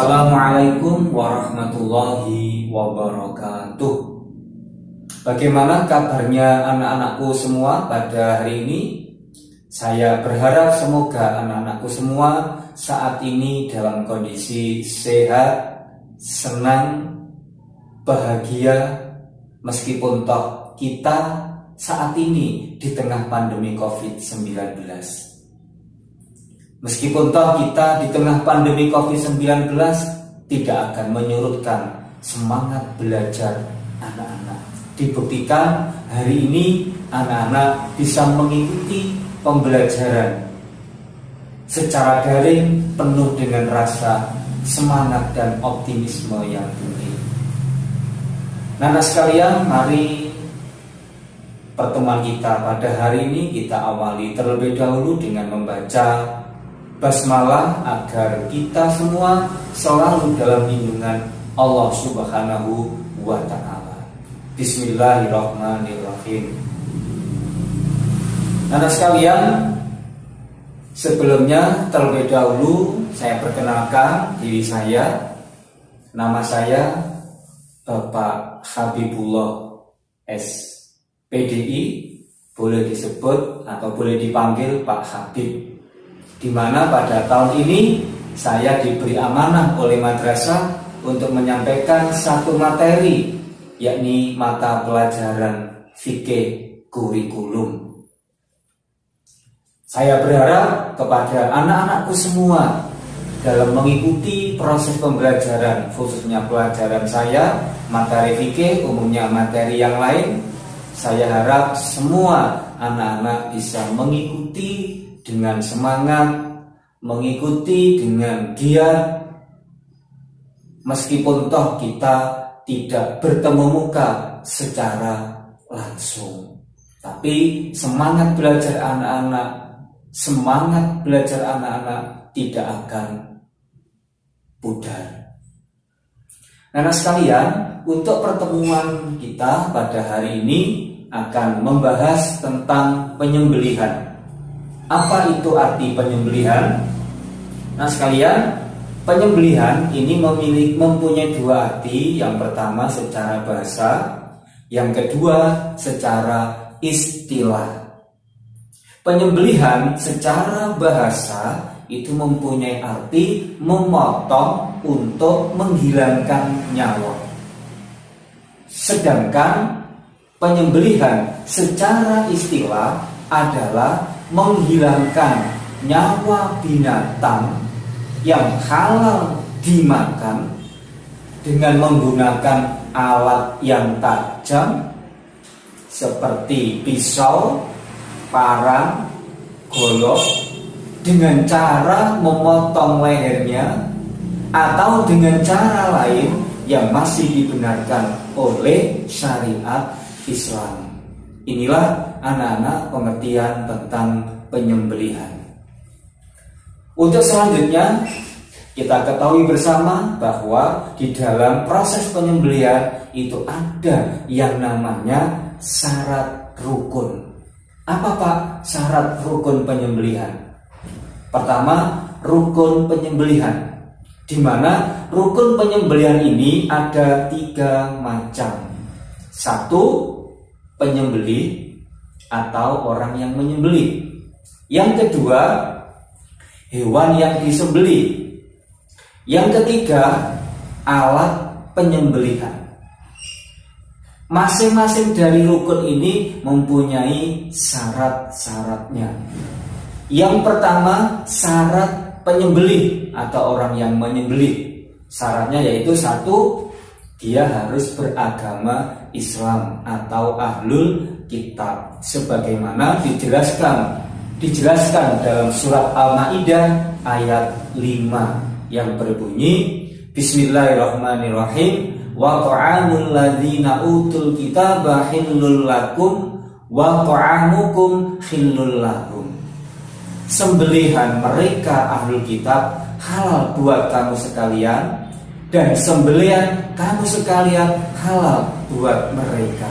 Assalamualaikum warahmatullahi wabarakatuh. Bagaimana kabarnya anak-anakku semua pada hari ini? Saya berharap semoga anak-anakku semua saat ini dalam kondisi sehat, senang, bahagia, meskipun toh kita saat ini di tengah pandemi COVID-19. Meskipun toh kita di tengah pandemi COVID-19 tidak akan menyurutkan semangat belajar anak-anak. Dibuktikan hari ini anak-anak bisa mengikuti pembelajaran secara daring penuh dengan rasa semangat dan optimisme yang tinggi. Anak sekalian, mari pertemuan kita pada hari ini kita awali terlebih dahulu dengan membaca basmalah agar kita semua selalu dalam lindungan Allah Subhanahu wa Ta'ala. Bismillahirrahmanirrahim. Anak sekalian, sebelumnya terlebih dahulu saya perkenalkan diri saya. Nama saya Bapak Habibullah SPDI, boleh disebut atau boleh dipanggil Pak Habib. Di mana pada tahun ini saya diberi amanah oleh madrasah untuk menyampaikan satu materi, yakni mata pelajaran fikih kurikulum. Saya berharap kepada anak-anakku semua dalam mengikuti proses pembelajaran, khususnya pelajaran saya, materi fikih, umumnya materi yang lain. Saya harap semua anak-anak bisa mengikuti dengan semangat, mengikuti dengan giat, meskipun toh kita tidak bertemu muka secara langsung. Tapi semangat belajar anak-anak tidak akan pudar. Anak sekalian, untuk pertemuan kita pada hari ini akan membahas tentang penyembelihan. Apa itu arti penyembelihan? Nah sekalian, penyembelihan ini mempunyai dua arti. Yang pertama secara bahasa, yang kedua secara istilah. Penyembelihan secara bahasa itu mempunyai arti memotong untuk menghilangkan nyawa. Sedangkan penyembelihan secara istilah adalah menghilangkan nyawa binatang yang halal dimakan dengan menggunakan alat yang tajam seperti pisau, parang, golok, dengan cara memotong lehernya atau dengan cara lain yang masih dibenarkan oleh syariat Islam. Inilah anak-anak pengertian tentang penyembelihan. Untuk selanjutnya kita ketahui bersama bahwa di dalam proses penyembelihan itu ada yang namanya syarat rukun. Apa Pak syarat rukun penyembelihan? Pertama, rukun penyembelihan, di mana rukun penyembelihan ini ada 3 macam. 1, penyembelih atau orang yang menyembelih. Yang kedua, hewan yang disembelih. Yang ketiga, alat penyembelihan. Masing-masing dari rukun ini mempunyai syarat-syaratnya. Yang pertama, syarat penyembelih atau orang yang menyembelih. Syaratnya yaitu 1, dia harus beragama Islam atau ahlul kitab, sebagaimana dijelaskan dalam surat Al-Maidah ayat 5 yang berbunyi Bismillahirrahmanirrahim, wa ta'amul ladzina utul kitaba hillul lakum wa ta'amukum hillul lahum. Sembelihan mereka ahlul kitab halal buat kamu sekalian, dan sembelihan kamu sekalian halal buat mereka.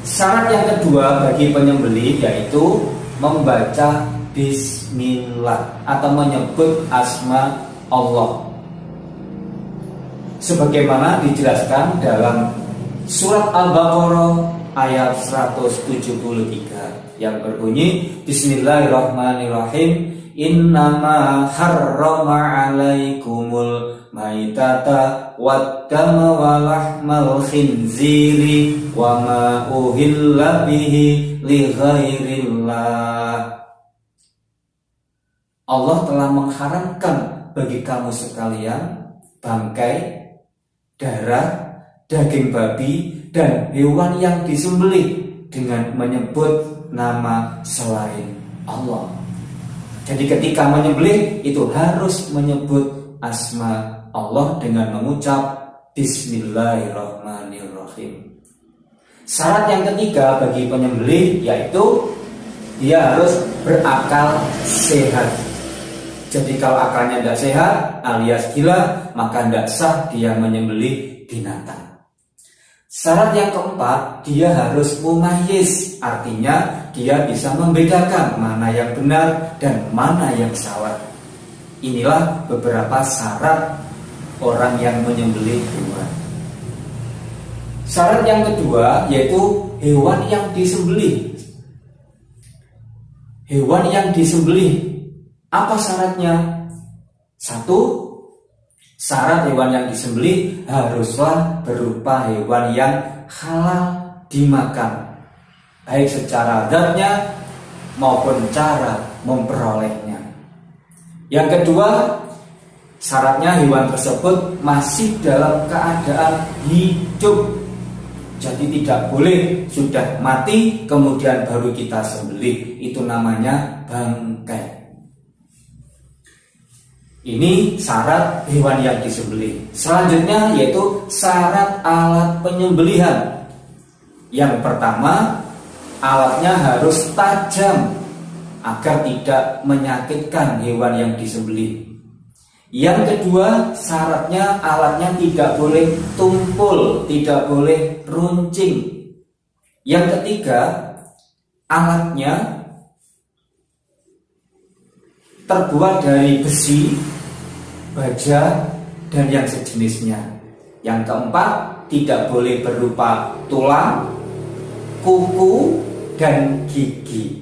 Syarat yang kedua bagi penyembelih yaitu membaca bismillah atau menyebut asma Allah. sebagaimana dijelaskan dalam surat Al-Baqarah ayat 173 yang berbunyi Bismillahirrahmanirrahim, innama harrama alaikumul maitata waddama walahmal khinziri wa ma uhilla bihi li ghairillah. Allah telah mengharamkan bagi kamu sekalian bangkai, darah, daging babi, dan hewan yang disembelih dengan menyebut nama selain Allah. Jadi ketika menyembelih itu harus menyebut asma Allah dengan mengucap Bismillahirrahmanirrahim. Syarat yang ketiga bagi penyembelih yaitu dia harus berakal sehat. Jadi kalau akalnya tidak sehat alias gila, maka tidak sah dia menyembelih binatang. Syarat yang keempat, dia harus mumayyiz, artinya dia bisa membedakan mana yang benar dan mana yang salah. Inilah beberapa syarat orang yang menyembelih hewan. Syarat yang kedua yaitu hewan yang disembelih. Hewan yang disembelih, apa syaratnya? Satu, syarat hewan yang disembelih haruslah berupa hewan yang halal dimakan, baik secara zatnya maupun cara memperolehnya. Yang kedua, syaratnya hewan tersebut masih dalam keadaan hidup. Jadi tidak boleh sudah mati kemudian baru kita sembelih, itu namanya bangkai. Ini syarat hewan yang disembelih. Selanjutnya yaitu syarat alat penyembelihan. Yang pertama, alatnya harus tajam agar tidak menyakitkan hewan yang disembelih. Yang kedua, syaratnya alatnya tidak boleh tumpul, tidak boleh runcing. Yang ketiga, alatnya terbuat dari besi, baja, dan yang sejenisnya. Yang keempat, tidak boleh berupa tulang, kuku, dan gigi.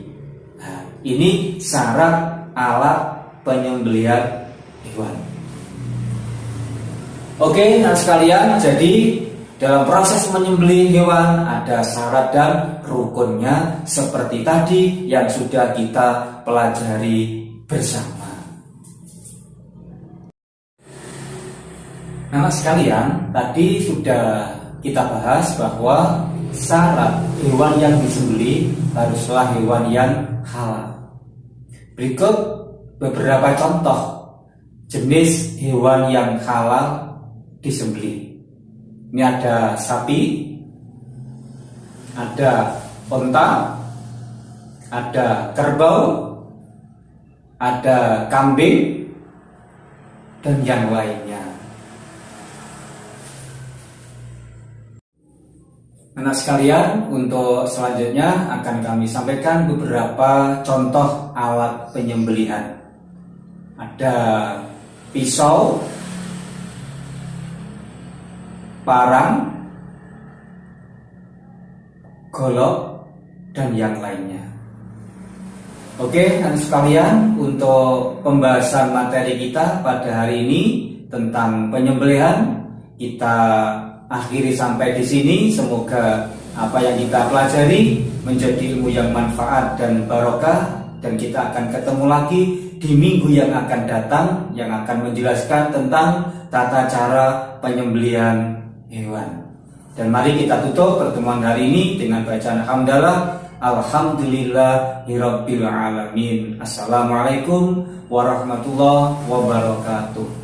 Nah, ini syarat alat penyembelihan hewan. Oke, nah sekalian, jadi dalam proses menyembelih hewan ada syarat dan rukunnya seperti tadi yang sudah kita pelajari bersama. Nah sekalian, tadi sudah kita bahas bahwa syarat hewan yang disembelih haruslah hewan yang halal. Berikut beberapa contoh jenis hewan yang halal disembelih. Ini ada sapi, ada unta, ada kerbau, ada kambing, dan yang lainnya. Anak sekalian, untuk selanjutnya akan kami sampaikan beberapa contoh alat penyembelihan. Ada pisau, parang, golok, dan yang lainnya. Oke, anak sekalian, untuk pembahasan materi kita pada hari ini tentang penyembelihan kita akhiri sampai di sini. Semoga apa yang kita pelajari menjadi ilmu yang manfaat dan barokah, dan kita akan ketemu lagi di minggu yang akan datang yang akan menjelaskan tentang tata cara penyembelihan hewan. Dan mari kita tutup pertemuan hari ini dengan bacaan hamdalah. Alhamdulillahirabbil alamin. Assalamualaikum warahmatullahi wabarakatuh.